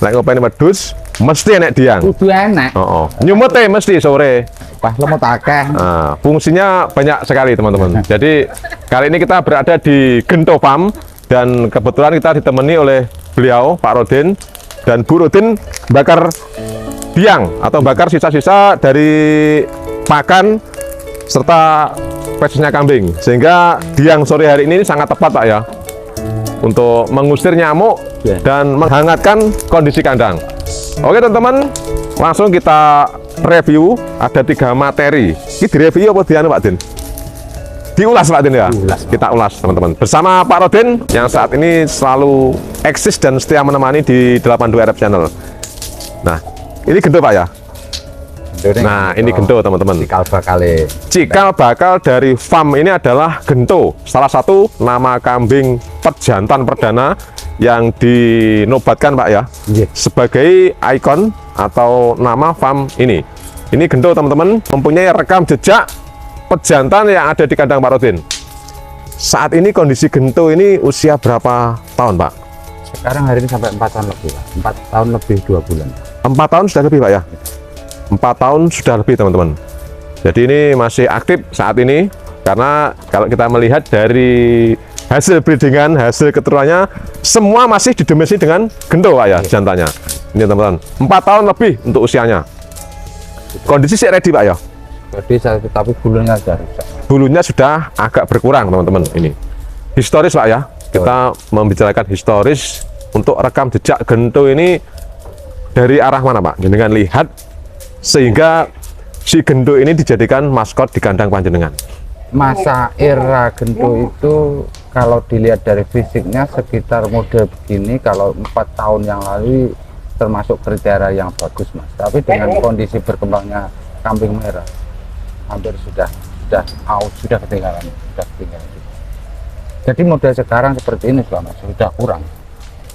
Lek ngopeni wedhus mesti enek diang. Kudu enak. Oh, nyumete mesti sore. Wah, lemot akeh. Nah, fungsinya banyak sekali teman-teman. Jadi kali ini kita berada di Gento Farm dan kebetulan kita ditemani oleh beliau Pak Rodin dan Bu Rodin bakar biang atau bakar sisa-sisa dari pakan serta pesisnya kambing, sehingga diang sore hari ini sangat tepat Pak ya untuk mengusir nyamuk dan menghangatkan kondisi kandang. Oke teman-teman, langsung kita review. Ada 3 materi. Ini direview apa dianu Pak Din? Diulas Pak Din ya? Kita ulas teman-teman bersama Pak Rodin yang saat ini selalu eksis dan setia menemani di 82 RF Channel. Nah, ini Gento Pak ya? Nah, ini Gento teman-teman. Cikal bakal dari farm ini adalah Gento, salah satu nama kambing pejantan perdana yang dinobatkan Pak ya, sebagai ikon atau nama farm ini. Ini Gento teman-teman, mempunyai rekam jejak pejantan yang ada di kandang Pak Rodin. Saat ini kondisi Gento ini usia berapa tahun Pak? Sekarang hari ini sampai 4 tahun lebih Pak. 4 tahun lebih 2 bulan. 4 tahun sudah lebih Pak ya? 4 tahun sudah lebih teman-teman. Jadi ini masih aktif saat ini, karena kalau kita melihat dari hasil breedingan, hasil keturunannya semua masih didomestik dengan Gento Pak ya, jantannya. Ini teman-teman, 4 tahun lebih untuk usianya. Kondisi sih ready Pak ya? Jadi tapi bulunya sudah rusak. Bulunya sudah agak berkurang teman-teman. Ini historis Pak ya, kita membicarakan historis untuk rekam jejak Gento ini dari arah mana Pak? Dengan lihat sehingga si Gento ini dijadikan maskot di kandang panjenengan. Masa era Gento itu kalau dilihat dari fisiknya sekitar model begini, kalau 4 tahun yang lalu termasuk kriteria yang bagus Mas. Tapi dengan kondisi berkembangnya kambing merah hampir sudah ketinggalan. Jadi model sekarang seperti ini Mas, sudah kurang.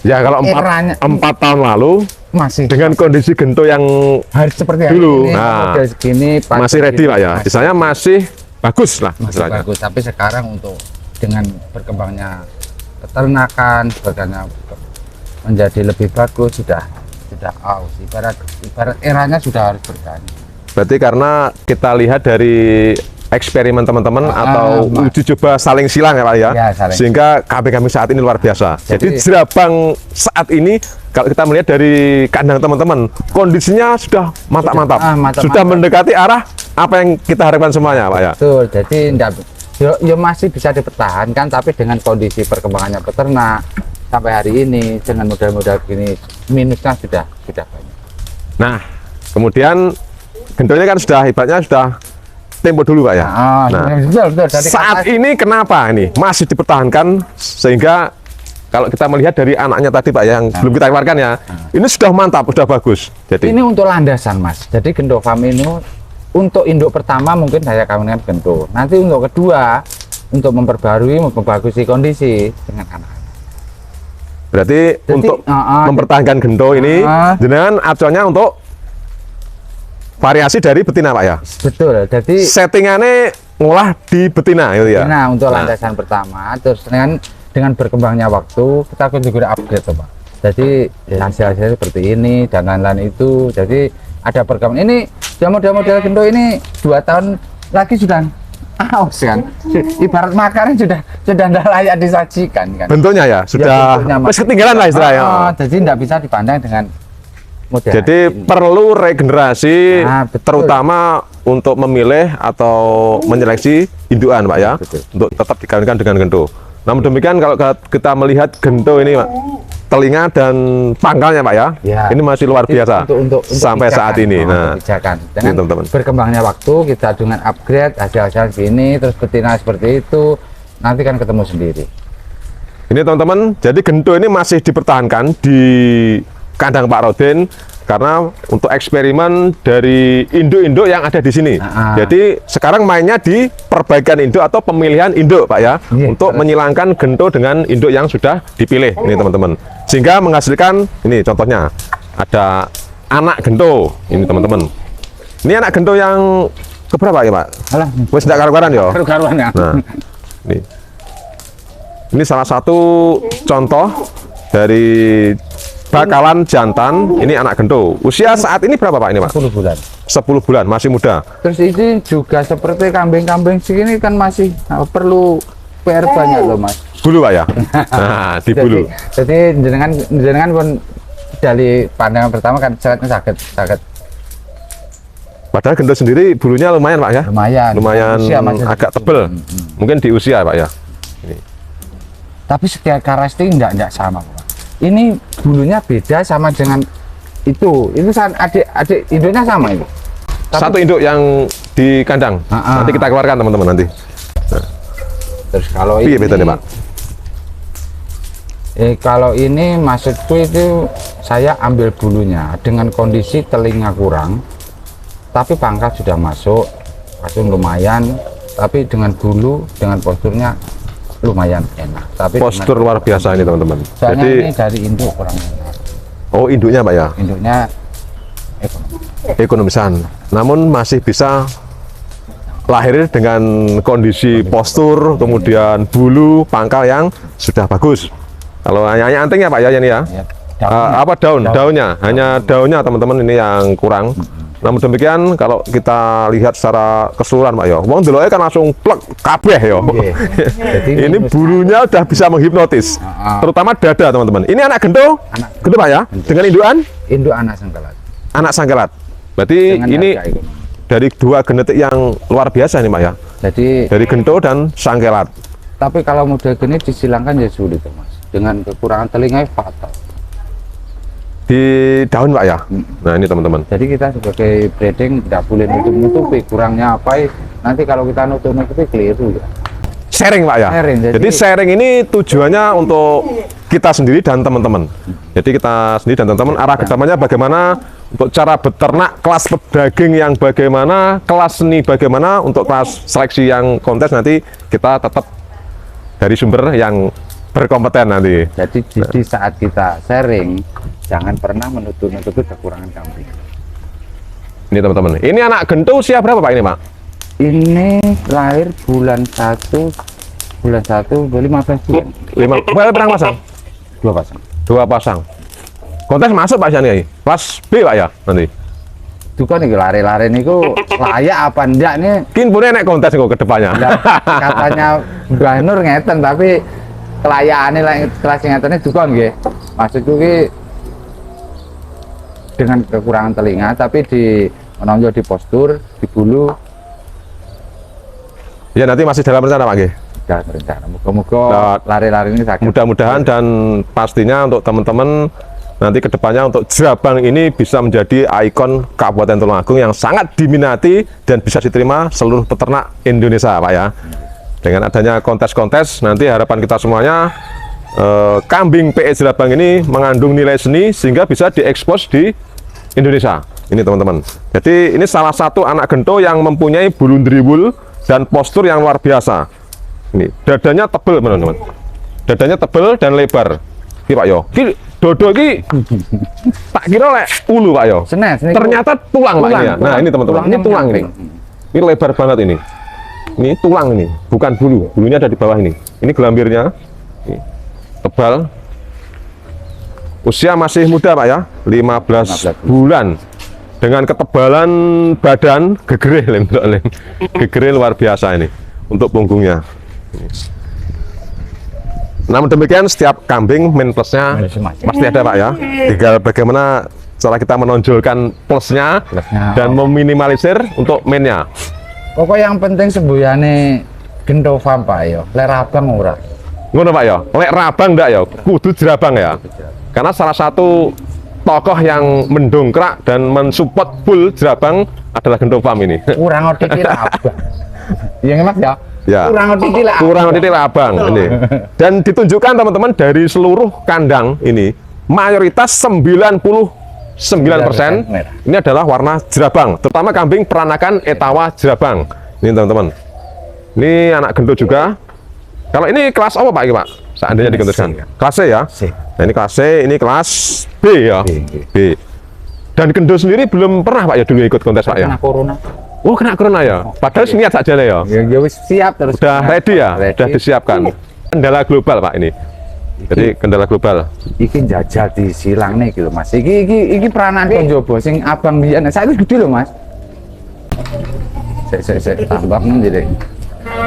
Ya kalau 4 tahun lalu masih dengan kondisi Gento yang harus seperti dulu, ini, nah, model segini masih ready Pak ya, misalnya masih bagus lah masih bagus. Tapi sekarang untuk dengan berkembangnya peternakan sebagainya menjadi lebih bagus, sudah aus, ibarat eranya sudah harus berganti. Berarti karena kita lihat dari eksperimen teman-teman atau uji coba saling silang ya Pak ya, sehingga kambing-kambing saat ini luar biasa. Jadi jerabang saat ini kalau kita melihat dari kandang teman-teman, kondisinya sudah mantap-mantap, sudah mendekati arah apa yang kita harapkan semuanya Pak ya. Betul, jadi ya masih bisa dipertahankan, tapi dengan kondisi perkembangannya peternak sampai hari ini dengan model-model gini minusnya sudah banyak. Nah, kemudian Gentonya kan sudah ibaratnya sudah tempo dulu Pak ya. Betul. Jadi saat ini kenapa ini masih dipertahankan, sehingga kalau kita melihat dari anaknya tadi Pak yang belum kita keluarkan ya, ini sudah mantap, sudah bagus. Jadi ini untuk landasan Mas. Jadi Gento Farm ini untuk induk pertama mungkin saya kawinkan Gento. Nanti untuk kedua untuk memperbagusi kondisi dengan anak. Berarti untuk mempertahankan Gento ini dengan acuannya untuk variasi dari betina Pak ya. Betul. Jadi settingannya ngolah di betina gitu ya. Nah, untuk landasan pertama, terus dengan berkembangnya waktu kita juga upgrade Pak. Jadi hasil-hasil seperti ini dan lain-lain itu. Jadi ada perkembangan ini. Model-model Gento ini 2 tahun lagi sudah aus kan. Ibarat makarnya sudah tidak layak disajikan kan. Bentuknya ya sudah ketinggalan lah istilahnya. Jadi tidak bisa dipandang dengan model. Jadi perlu regenerasi, terutama untuk memilih atau menyeleksi indukan Pak ya, untuk tetap dikawinkan dengan Gento. Namun demikian kalau kita melihat Gento ini Pak, telinga dan pangkalnya Pak ya, ini masih luar biasa untuk sampai saat ini. Nah, dengan berkembangnya waktu kita dengan upgrade hasil-hasil gini, terus betina seperti itu, nanti kan ketemu sendiri. Ini teman-teman, jadi Gento ini masih dipertahankan di kandang Pak Rodin karena untuk eksperimen dari induk-induk yang ada di sini. Jadi sekarang mainnya di perbaikan induk atau pemilihan induk Pak ya, untuk menyilangkan Gento dengan induk yang sudah dipilih ini teman-teman, sehingga menghasilkan ini contohnya ada anak Gento ini teman-teman. Ini anak Gento yang keberapa ya Pak? Wes tidak karu-karuan ya? Nah, ini salah satu contoh dari bakalan jantan, ini anak gento. Usia saat ini berapa Pak ini Pak? 10 bulan. 10 bulan, masih muda. Terus ini juga seperti kambing-kambing segini kan masih perlu PR banyak loh Mas. Bulu Pak ya? Nah, di bulu. Jadi jenengan pun dari pandangan pertama kan sakit. Padahal gento sendiri bulunya lumayan Pak ya? Lumayan. Usia masih agak tebel. Mungkin di usia Pak ya? Tapi setiap karakteristik enggak sama Pak. Ini bulunya beda sama dengan itu adik induknya sama itu. Satu induk yang di kandang. Nanti kita keluarkan teman-teman nanti. Nah. Terus kalau ini bedanya Pak? Kalau ini maksudku itu saya ambil bulunya dengan kondisi telinga kurang, tapi pangkat sudah masuk lumayan, tapi dengan bulu dengan posturnya lumayan enak. Tapi postur luar biasa ini teman-teman. Jadi ini dari induk kurang enak. Oh induknya Pak ya? Induknya ekonomisan, namun masih bisa lahir dengan kondisi postur, kemudian bulu, pangkal yang sudah bagus. Kalau hanya antingnya Pak ya ini ya? Daunnya, hanya daunnya teman-teman ini yang kurang. Namun demikian kalau kita lihat secara keseluruhan Pak ya, wong deloknya kan langsung plek kabeh ya. Jadi ini bulunya udah bisa menghipnotis, terutama dada teman-teman. Ini anak gento Pak ya, dengan induan? Induk anak sangkalat. Anak sangkalat. Berarti dengan ini dari dua genetik yang luar biasa nih Pak ya. Jadi dari gento dan sangkalat. Tapi kalau model gini disilangkan ya sulit Mas. Dengan kekurangan telinga fatal. Di daun Pak ya. Nah ini teman-teman. Jadi kita sebagai breeding tidak boleh nutupi kurangnya apa. Nanti kalau kita nutupi keliru ya. Sharing Pak ya. Jadi sharing ini tujuannya untuk kita sendiri dan teman-teman. Jadi kita sendiri dan teman-teman arah kedepannya bagaimana untuk cara beternak, kelas pedaging yang bagaimana, kelas seni bagaimana, untuk kelas seleksi yang kontes nanti kita tetap dari sumber yang berkompeten nanti. Jadi di saat kita sharing jangan pernah menutupi kekurangan kambing. Ini teman-teman. Ini anak gento usia berapa Pak ini Pak? Ini lahir bulan 1 15 bulan. Berapa pasang? 2 pasang. 2 pasang. Kontes masuk Pak Syani, kelas B Pak ya nanti. Itu kan nih lari-lari niku layak apa enggak nih? Kin punya naik kontes kok ke depannya. Katanya Mbah Nur ngeten tapi kelayaannya kelas ngeten itu kan nggih. Maksudku ki dengan kekurangan telinga tapi di menonjol di postur, di bulu. Ya nanti masih dalam rencana Pak nggih. Dalam rencana. Moga-moga lari-lari ini sakit. Mudah-mudahan dan pastinya untuk teman-teman nanti kedepannya untuk Jerabang ini bisa menjadi ikon Kabupaten Tulungagung yang sangat diminati dan bisa diterima seluruh peternak Indonesia Pak ya. Dengan adanya kontes-kontes nanti harapan kita semuanya kambing PE Jerabang ini mengandung nilai seni sehingga bisa diekspos di Indonesia. Ini teman-teman. Jadi ini salah satu anak gento yang mempunyai bulu ndriwul dan postur yang luar biasa. Ini dadanya tebel teman-teman. Dadanya tebel dan lebar. Ini Pak Yo. Ini dodo ini tak kira lek ulu Pak Yo. Ternyata tulang Pak ini ya. Nah ini teman-teman. Ini tulang ini. Ini lebar banget ini. Ini tulang ini, bukan bulu. Bulunya ada di bawah ini. Ini gelambirnya. Ini. Tebal. Usia masih muda Pak ya, 15 bulan. Dengan ketebalan badan, gegereh gegereh luar biasa ini untuk punggungnya. Namun demikian setiap kambing main plusnya pasti ada Pak ya. Tinggal bagaimana cara kita menonjolkan plusnya dan meminimalisir untuk mainnya. Pokoknya yang penting sembuyane gento farm Pak ya. Lek rabang ora. Ngono Pak ya. Lek rabang ndak ya, kudu Jerabang ya. Karena salah satu tokoh yang mendongkrak dan mensupport bull Jerabang adalah gento farm ini. Kurang otik rabang. Iya Mas ya. Ya. Kurang titik abang ini. Dan ditunjukkan teman-teman dari seluruh kandang ini mayoritas 99% ini adalah warna Jerabang, terutama kambing peranakan Etawa Jerabang. Ini teman-teman. Ini anak gento juga. Kalau ini kelas apa Pak? Pak, seandainya digentuskan. Kelas C ya. Nah, ini kelas C, ini kelas B ya. B. Dan gento sendiri belum pernah Pak ya dulu ikut kontes Pak ya. Kena corona. Oh kena corona ya, padahal niat saja ya. Ya siap terus. Udah ready ya, udah disiapkan. Kendala global Pak ini. Jadi kendala global. Iki jajal di silang nih gitu Mas. Iki peranan konjobo sing abang biyen. Saya itu gede loh Mas. Saya tambah jadi.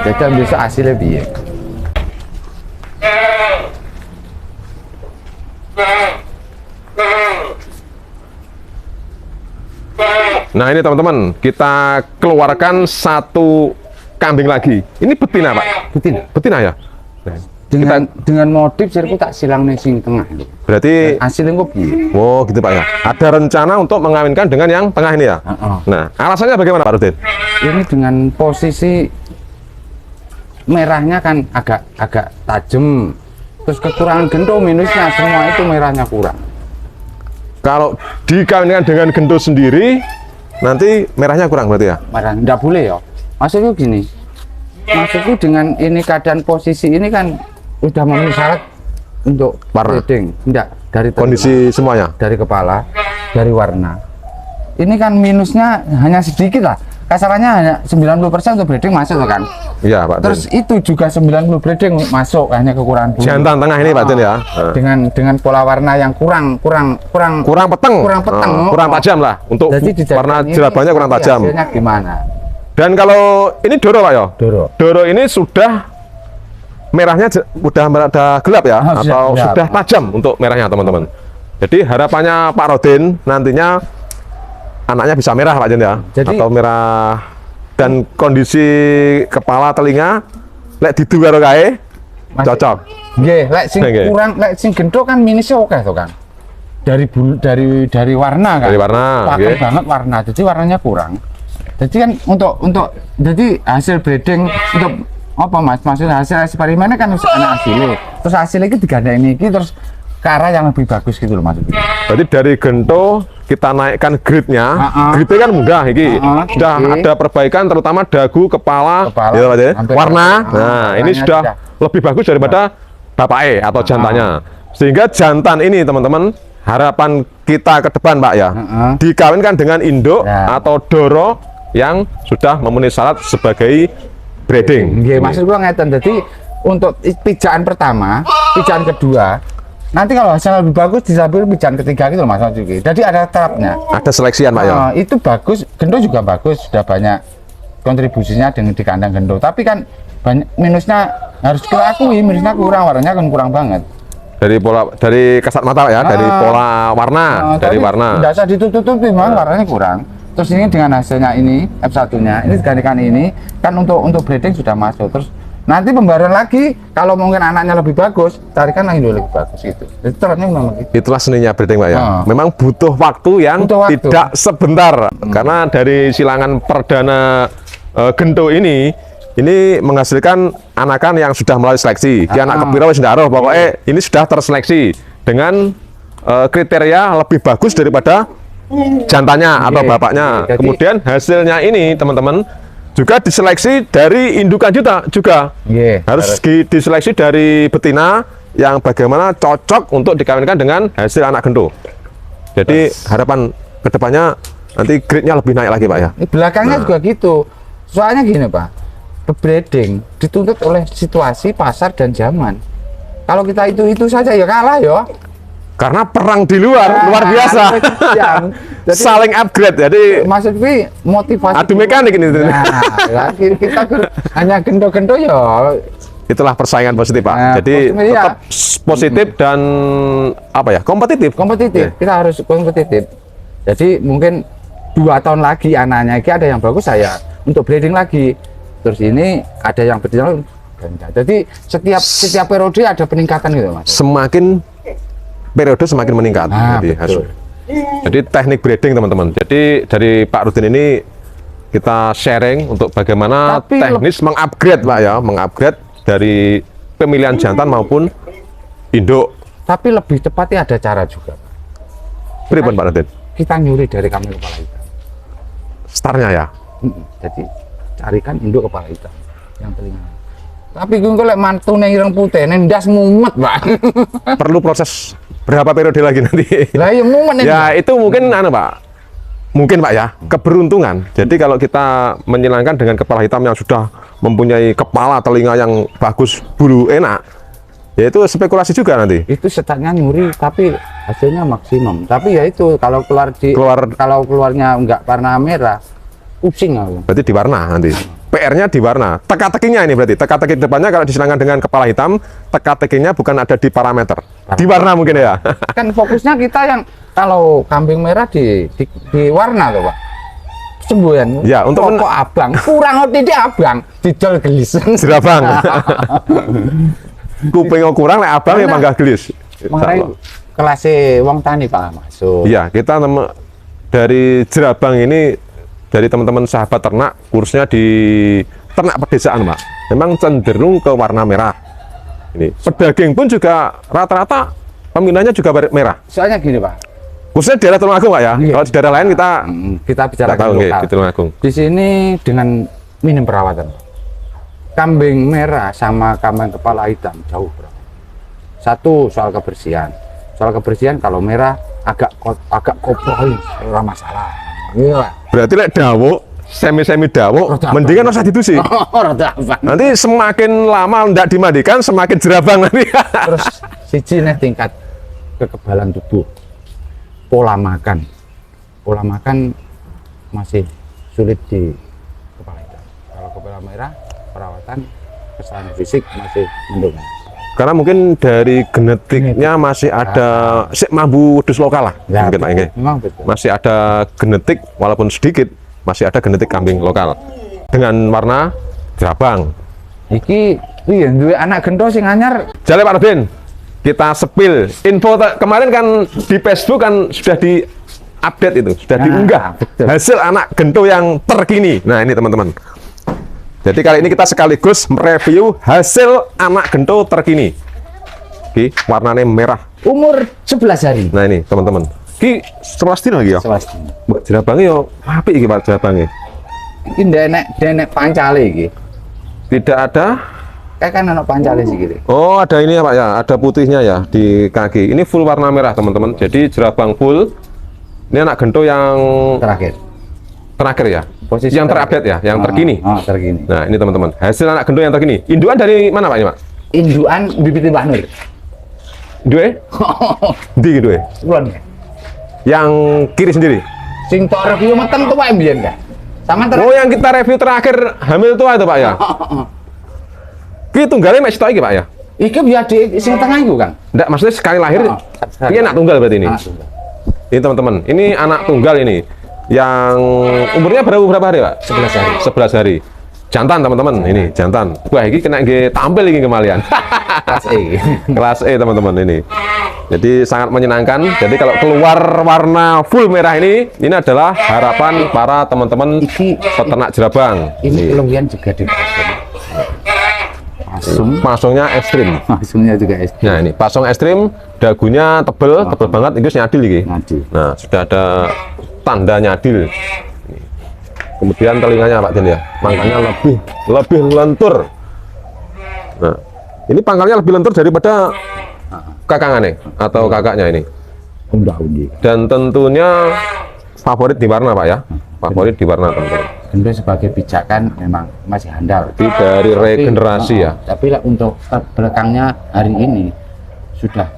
Jadi bisa hasilnya biye. Nah ini teman-teman, kita keluarkan satu kambing lagi. Ini betina Pak? Betina. Betina ya? Nah, Dengan motif saya tak silang nih sing tengah. berarti Hasilnya kok biye. oh gitu Pak ya. Ada rencana untuk mengawinkan dengan yang tengah ini ya? Nah, alasannya bagaimana Pak Rudin? Ini dengan posisi merahnya kan agak tajam. Terus kekurangan gento minusnya semua itu merahnya kurang. Kalau dikawinkan dengan gento sendiri, nanti merahnya kurang berarti ya? Merah enggak boleh ya. Maksudnya gini. Maksudku dengan ini keadaan posisi ini kan udah memenuhi syarat untuk Warna. breeding. Enggak, dari Kondisi semuanya? dari kepala, dari warna. Ini kan minusnya hanya sedikit lah. Kasarannya hanya 90% untuk breeding masuk kan. Iya Pak. Terus itu juga 90 breeding masuk, hanya kekurangan bulu. jantan tengah ini Pak Din ya? Dengan pola warna yang kurang Kurang peteng, kurang peteng. kurang tajam lah. Untuk Jadi dijadikan warna ini jerabannya kurang nanti tajam. hasilnya gimana? Dan kalau ini Doro Pak ya? Doro. Doro ini sudah merahnya udah merada gelap ya? Oh, atau gelap. sudah tajam untuk merahnya teman-teman. Jadi harapannya Pak Rodin nantinya anaknya bisa merah Pak Jen ya? Jadi- atau merah dan kondisi kepala telinga lek didu karo kae Masih- cocok. Nggih, lek sing Nggih. kurang, lek sing gento kan minusnya oke tuh kan. Dari bulu, dari warna kan. Dari warna, Pakem nggih. banget warna. Jadi warnanya kurang. Jadi kan untuk jadi hasil breeding untuk apa Mas? Maksudnya hasil eksperimennya kan harus ada hasilnya. Terus hasilnya itu digandeng ini terus ke arah yang lebih bagus gitu loh maksudnya. Jadi dari gento kita naikkan grade-nya. Grade kan mudah iki. Sudah oke. ada perbaikan terutama dagu, kepala, Kepala, ya, Pak Jen. hampir warna. sama. Nah, ini Warnanya sudah sudah. lebih bagus daripada bapake atau jantannya. Sehingga jantan ini teman-teman harapan kita ke depan Pak ya. Dikawinkan dengan induk Ya. atau doro yang sudah memenuhi syarat sebagai breeding. Nggih, maksud gua ngeten. Jadi untuk pijaan pertama, pijaan kedua, nanti kalau hasilnya lebih bagus disambil pijaan ketiga gitu loh Mas Ojuki. Jadi ada tahapnya. Ada seleksian Pak ya. Itu bagus, gendo juga bagus, sudah banyak kontribusinya dengan di kandang gendo. Tapi kan banyak minusnya harus kita akui, minusnya kurang, warnanya kan kurang banget. Dari kasat mata Pak ya, dari pola warna, dari warna. Tidak usah ditutup-tutupi, memang warnanya kurang. Terus ini dengan hasilnya ini F1-nya, ini digantikan ini kan untuk breeding sudah masuk. Terus nanti pembaruan lagi, kalau mungkin anaknya lebih bagus, carikan lagi dulu lebih bagus gitu. Jadi terusnya memang begitu. Itulah seninya breeding Pak ya. Memang butuh waktu yang Butuh waktu. tidak sebentar. Karena dari silangan perdana gento ini menghasilkan anakan yang sudah melalui seleksi. Ki anak kepira wis ndak roh, pokoknya ini sudah terseleksi dengan kriteria lebih bagus daripada jantannya atau bapaknya. Jadi- Kemudian hasilnya ini teman-teman juga diseleksi dari indukan juga. Nggih, Harus diseleksi dari betina yang bagaimana cocok untuk dikawinkan dengan hasil anak gento. Jadi harapan kedepannya nanti grade-nya lebih naik lagi Pak ya. Belakangnya juga gitu. Soalnya gini Pak, breeding dituntut oleh situasi, pasar, dan zaman. Kalau kita itu saja ya kalah ya. Karena perang di luar biasa. Jadi Saling upgrade. Jadi maksud gue motivasi. adu mekanik ini. Nah, kita hanya gendo-gendo ya. Itulah persaingan positif Pak. Nah, Jadi positif, ya. tetap positif dan apa ya, kompetitif. Kompetitif. Kita harus kompetitif. Jadi mungkin 2 tahun lagi anaknya ini ada yang bagus saya untuk breeding lagi. Terus ini ada yang berjalan. Jadi setiap periode ada peningkatan gitu Mas. Semakin periode semakin meningkat. Betul. Jadi teknik breeding teman-teman. Jadi dari Pak Rudin ini kita sharing untuk bagaimana Tapi teknis mengupgrade Pak ya, mengupgrade dari pemilihan jantan maupun induk. Tapi lebih tepatnya ada cara juga. Pripun Pak Rudin? Kita nyuri dari kambing kepala hitam. Startnya ya. Jadi carikan induk kepala hitam yang telinga. Tapi gue lek mantune ireng putih ndas mumet, Pak. Perlu proses berapa periode lagi nanti? Lah ya mumet Ya itu mungkin Pak. Mungkin Pak ya, keberuntungan. Jadi kalau kita menyilangkan dengan kepala hitam yang sudah mempunyai kepala telinga yang bagus, bulu enak, Ya itu spekulasi juga nanti. Itu setaknya nyuri tapi hasilnya maksimum. Tapi ya itu kalau kalau keluarnya enggak warna merah, pusing aku. Berarti diwarna nanti. PR-nya diwarna. Teka-tekinya ini berarti. Teka-teki depannya kalau disilangkan dengan kepala hitam, teka-tekinya bukan ada di parameter. Diwarna mungkin ya. Kan fokusnya kita yang kalau kambing merah di warna tuh Pak. Semboyan. Ya, untuk kok abang, kurang titik abang, didol gelis. Jerabang. Kuping kurang lek abang ya manggah gelis. Mengenai kelas wong tani Pak masuk. Iya, kita dari Jerabang ini dari teman-teman sahabat ternak, kursnya di ternak pedesaan, Pak. Memang cenderung ke warna merah. Ini pedaging pun juga rata-rata peminatnya juga merah. Soalnya gini Pak. Khususnya daerah Tulungagung, Pak ya. Iya. Kalau di daerah lain Kita bicara tahu lokal. di Tulungagung. Di sini dengan minim perawatan. Kambing merah sama kambing kepala hitam jauh bro. Satu soal kebersihan. Soal kebersihan kalau merah agak koproh, ora masalah. Iya. Berarti lek dawuk, semi dawuk, mendingan usah didusi. Rada apa? Nanti semakin lama ndak dimandikan, semakin jerabang nanti. Terus siji nih tingkat kekebalan tubuh. Pola makan masih sulit di kepala hitam. Kalau kepala merah, perawatan kesalahan fisik masih mendung. Karena mungkin dari genetiknya masih ada mambu wedhus lokal lah. Ya, mungkin Pak Inge. memang betul. Masih ada genetik walaupun sedikit, masih ada genetik kambing lokal dengan warna jerabang. Iki duwe anak gento sing anyar. Jale Pak Rodin, kita sepil info kemarin kan di Facebook kan sudah di update itu, sudah diunggah betul. hasil anak gento yang terkini. Nah ini teman-teman. Jadi kali ini kita sekaligus mereview hasil anak gento terkini. Oke, warnanya merah. Umur 11 hari. Nah ini teman-teman. Ki sebelas dino lagi ya. Mbak jerabangnya yo apik iki Pak jerabangnya. Iki denek pancale iki. Tidak ada. Kayak kan anak pancale sih gitu. Oh ada ini ya Pak ya, ada putihnya ya di kaki. Ini full warna merah teman-teman. Jadi jerabang full. Ini anak gento yang terakhir ya. Posisi yang terupdate ya, yang terkini. Terkini. Nah ini teman-teman, hasil anak gento yang terkini. Induan dari mana Pak ini Pak? Induan bibit Mbah Nur. Due? Di due. Kulon ya. Yang kiri sendiri. Sing tok review meten tuh Pak mbiyen dah. Sama Oh yang kita review terakhir hamil tua itu Pak ya? Ki tunggalnya masih tok iki Pak ya? Iki biar di sing tengah iku Kang. Enggak, maksudnya sekali lahir. Ini anak tunggal berarti ini. Ini teman-teman, ini anak tunggal ini. Yang umurnya berapa hari Pak? 11 hari. 11 hari. Jantan teman-teman, ini jantan. Wah ini kena tampil ini kemalian. Kelas E. Kelas E teman-teman ini. Jadi sangat menyenangkan. Jadi kalau keluar warna full merah ini adalah harapan para teman-teman peternak jerabang. Ini keluhan juga di Pasongnya ekstrim. Pasungnya juga ekstrim. Nah ini pasong ekstrim, dagunya tebel banget. Ini nyadil ini. Nah sudah ada tanda nyadil. Kemudian telinganya Pak Jen ya, pangkalnya lebih lentur. Nah ini pangkalnya lebih lentur daripada kakangannya atau kakaknya ini. Dan tentunya favorit di warna Pak ya, favorit di warna teman-teman. Gento sebagai pijakan memang masih handal. Tapi dari regenerasi ya. Tapi untuk belakangnya hari ini sudah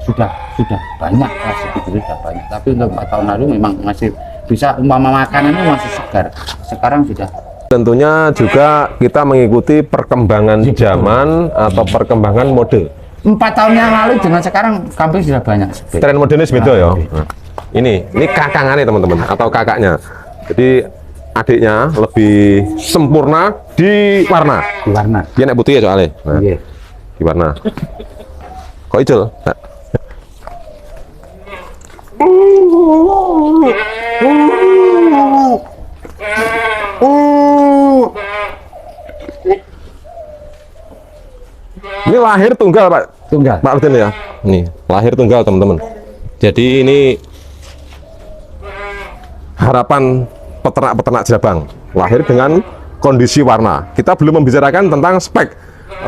banyak masih sudah banyak. Tapi untuk 4 tahun lalu memang masih bisa umpama makanannya masih segar. Sekarang sudah. Tentunya juga kita mengikuti perkembangan zaman atau perkembangan mode. 4 tahun yang lalu dengan sekarang kambing sudah banyak. Tren modernnya beda ya. Nah, ini kakangannya teman-teman atau kakaknya. Jadi adiknya lebih sempurna di warna. Di warna. Dia nek putih ya soalnya. Nah, di warna. Kok hijau? Nah. Ini lahir tunggal Pak. Tunggal. Pak Udin ya. Nih lahir tunggal teman-teman. Jadi ini harapan peternak-peternak jerabang lahir dengan kondisi warna. Kita belum membicarakan tentang spek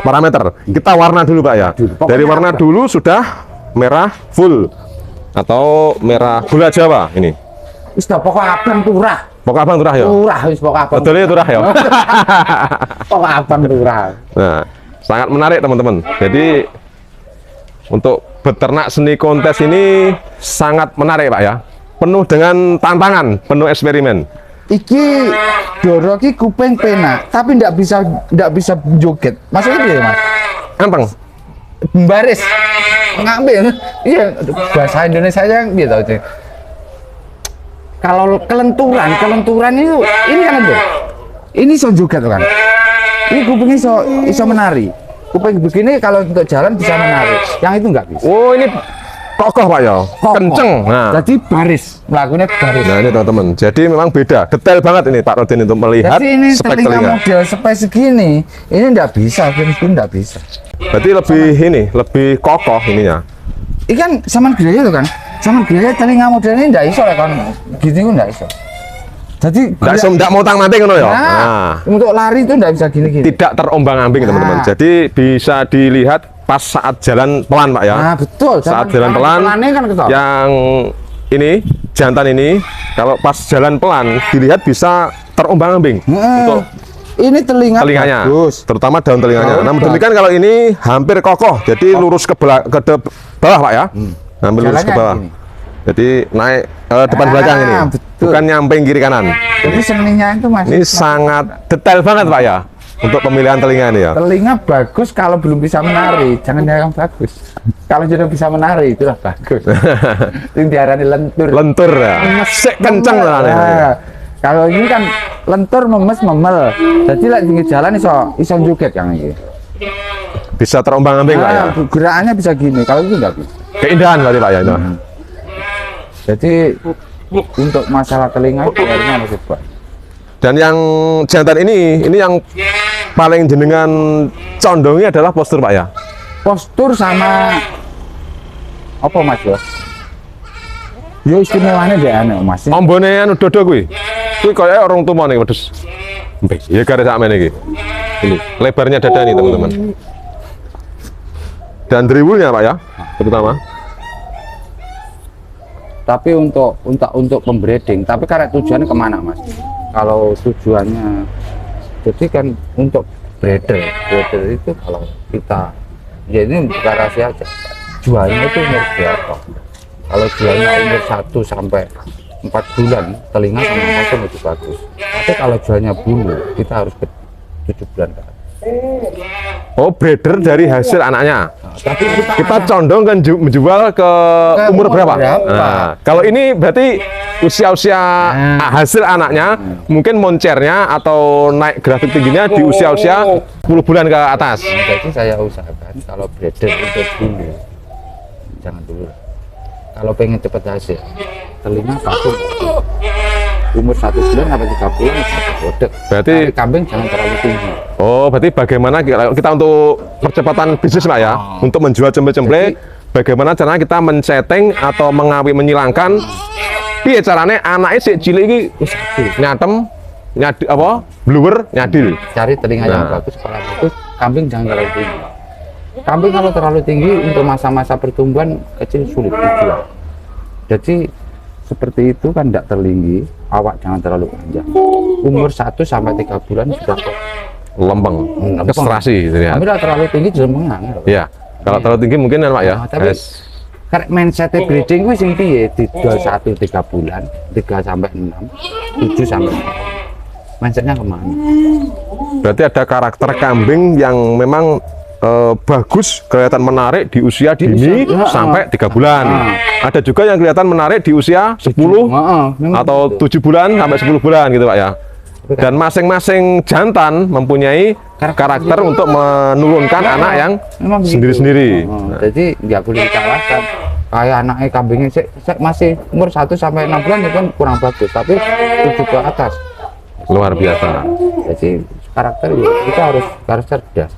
parameter. Kita warna dulu Pak ya. Dari warna dulu sudah merah full atau merah gula Jawa ini. Wis pokok abang turah. Pokok abang turah ya. Turah wis pokok abang. Betul ya turah ya. Pokok abang turah. Nah, sangat menarik teman-teman. Jadi untuk beternak seni kontes ini sangat menarik Pak ya. Penuh dengan tantangan, penuh eksperimen. Iki Doro ki kuping penak, tapi ndak bisa joget. Maksudnya piye, Mas? Anteng. Baris. Ngambil. Iya, bahasa Indonesia yang dia tahu sih. Kalau kelenturan itu ini kan itu. Ini iso joget kan. Ini kupingnya iso menari. Kuping begini kalau untuk jalan bisa menari. Yang itu enggak bisa. Oh, ini kokoh Pak ya. Kokoh. Kenceng. Nah. Jadi baris, melakukannya baris. Nah, ini teman-teman. Jadi memang beda, detail banget ini Pak Rodin untuk melihat Jadi ini spek telinga telinga. model spek segini, ini enggak bisa, enggak bisa. Berarti lebih kokoh ininya. Ikan saman gaya itu kan, saman gaya telinga model ini enggak iso lah kan, gini pun enggak iso. Jadi Nggak mau tang-manting ngono ya. nah, untuk lari itu enggak bisa gini-gini. Tidak terombang-ambing teman-teman. Nah. Jadi bisa dilihat pas saat jalan pelan Pak ya. Nah, betul. Saat jalan pelan, pelannya kan ketol. yang ini jantan ini kalau pas jalan pelan dilihat bisa terombang-ambing untuk ini telinganya, bagus. terutama daun telinganya. Oh, Namun demikian kalau ini hampir kokoh, jadi lurus ke bawah Pak ya, hampir lurus ke Jalannya bawah. gini. Jadi naik depan belakang ini, betul. bukan nyamping kiri kanan. Jadi seninya itu masih Ini sangat detail banget Pak ya untuk pemilihan telinga ini ya. telinga bagus kalau belum bisa menari, jangan yang bagus. Kalau sudah bisa menari itulah bagus. Ini diarani lentur. Lentur ya, sek kenceng lah. Nah, kalau ini kan lentur memes memel. Jadi lek tinggi jalan iso joget yang ini. Bisa terombang-ambing Pak ya. Nah, gerakannya bisa gini. Kalau itu enggak bisa. Keindahan berarti Pak ya itu. Jadi untuk masalah telinga itu harusnya harus coba. Dan yang jantan ini yang paling jenengan condongi adalah postur Pak ya. Postur sama apa Mas Bos? Yo istimewanya dia aneh Mas. Ombone anu dodo kuwi. Kuwi kaya orang tua nih wedhus. Mbih, ya garis sakmene iki. Ini lebarnya dada nih teman-teman. Dan driwulnya Pak ya, terutama. Tapi untuk pembreeding, tapi karena tujuannya kemana Mas? Kalau tujuannya, jadi kan untuk breeder itu kalau kita, ya ini bukan rahasia aja. Jualnya itu umur berapa? Kalau jualnya umur 1 sampai 4 bulan, telinga sama mata lebih bagus. Tapi kalau jualnya bulu, kita harus ke 7 bulan ke atas. Oh, breeder dari hasil anaknya. Nah, tapi Kita condong kan menjual ke umur berapa? Nah, kalau ini berarti usia-usia hasil anaknya, mungkin moncernya atau naik grafik tingginya di usia-usia 10 bulan ke atas. jadi saya usahakan kalau breeder untuk bulu, jangan dulu. Kalau pengen cepat hasil, telinga patung umur 1 bulan sampai 3 bulan bodek. Berarti Kambing jangan terlalu tinggi. oh, berarti bagaimana kita untuk percepatan bisnis Pak ya, untuk menjual cemple-cemple, bagaimana caranya kita men-setting atau menyilangkan piye carane anaknya si cilik iki nyatem nyadil apa bluwer nyadil. Cari telinga yang bagus, kepala bagus, kambing jangan terlalu tinggi. Kambing kalau terlalu tinggi untuk masa-masa pertumbuhan kecil sulit dijual. Jadi seperti itu kan tidak tertinggi, awak jangan terlalu panjang. Umur 1 sampai 3 bulan sudah Lempeng, kestrasi gitu ya. Tapi tidak terlalu tinggi jelempengan. Iya, kalau terlalu tinggi mungkin kan Pak ya. Tapi karena mindset breeding itu sing piye dijual 1 3 bulan, 3 sampai 6, 7 sampai 9. Mindsetnya kemana? Berarti ada karakter kambing yang memang bagus, kelihatan menarik di usia dini sampai 3 bulan. Ada juga yang kelihatan menarik di usia 10 atau 7 bulan sampai 10 bulan gitu Pak ya. Dan masing-masing jantan mempunyai karakter untuk menurunkan anak yang sendiri-sendiri. Jadi nggak boleh dikalahkan. Kayak anaknya kambingnya masih umur 1 sampai 6 bulan itu kan kurang bagus, tapi 7 ke atas Luar biasa. jadi karakter ya, kita harus cerdas.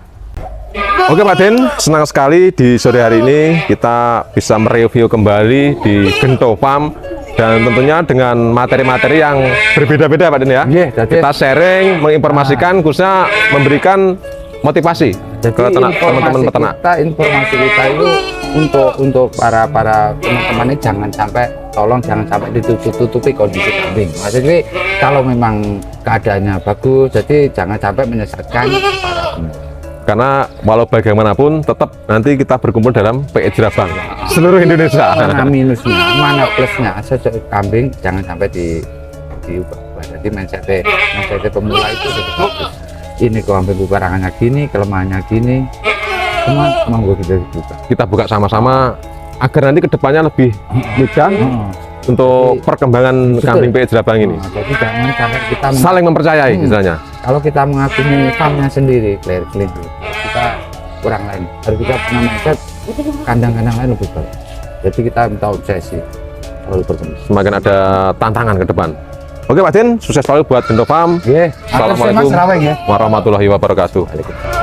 Oke Pak Den, senang sekali di sore hari ini kita bisa mereview kembali di Gento Farm dan tentunya dengan materi-materi yang berbeda-beda Pak Den ya. Kita sharing, menginformasikan, khususnya memberikan motivasi ke teman-teman peternak. Informasi kita itu untuk para teman-teman ini jangan sampai ditutupi kondisi kambing. Maksudnya kalau memang keadaannya bagus, jadi jangan sampai menyesatkan para pemelihara. Karena walau bagaimanapun tetap nanti kita berkumpul dalam PE Jerabang seluruh Indonesia. Mana minusnya, mana plusnya, cocok kambing jangan sampai diubah. Jadi mindset pemula itu sudah bagus. Ini kambing kurangannya gini, kelemahannya gini, semua monggo kita buka. Kita buka sama-sama agar nanti kedepannya lebih mudah untuk perkembangan Betul. kambing PE Jerabang ini. Jadi jangan sampai kita Saling mempercayai istilahnya. kalau kita mengakui farmnya sendiri, clear kita kurang lain. Harus kita punya mindset kandang-kandang lain lebih baik. Jadi kita minta obsesi selalu berkembang. Semakin ada tantangan ke depan. Oke Pak Din, sukses selalu buat Gento Farm. Assalamualaikum Assalamualaikum warahmatullahi wabarakatuh.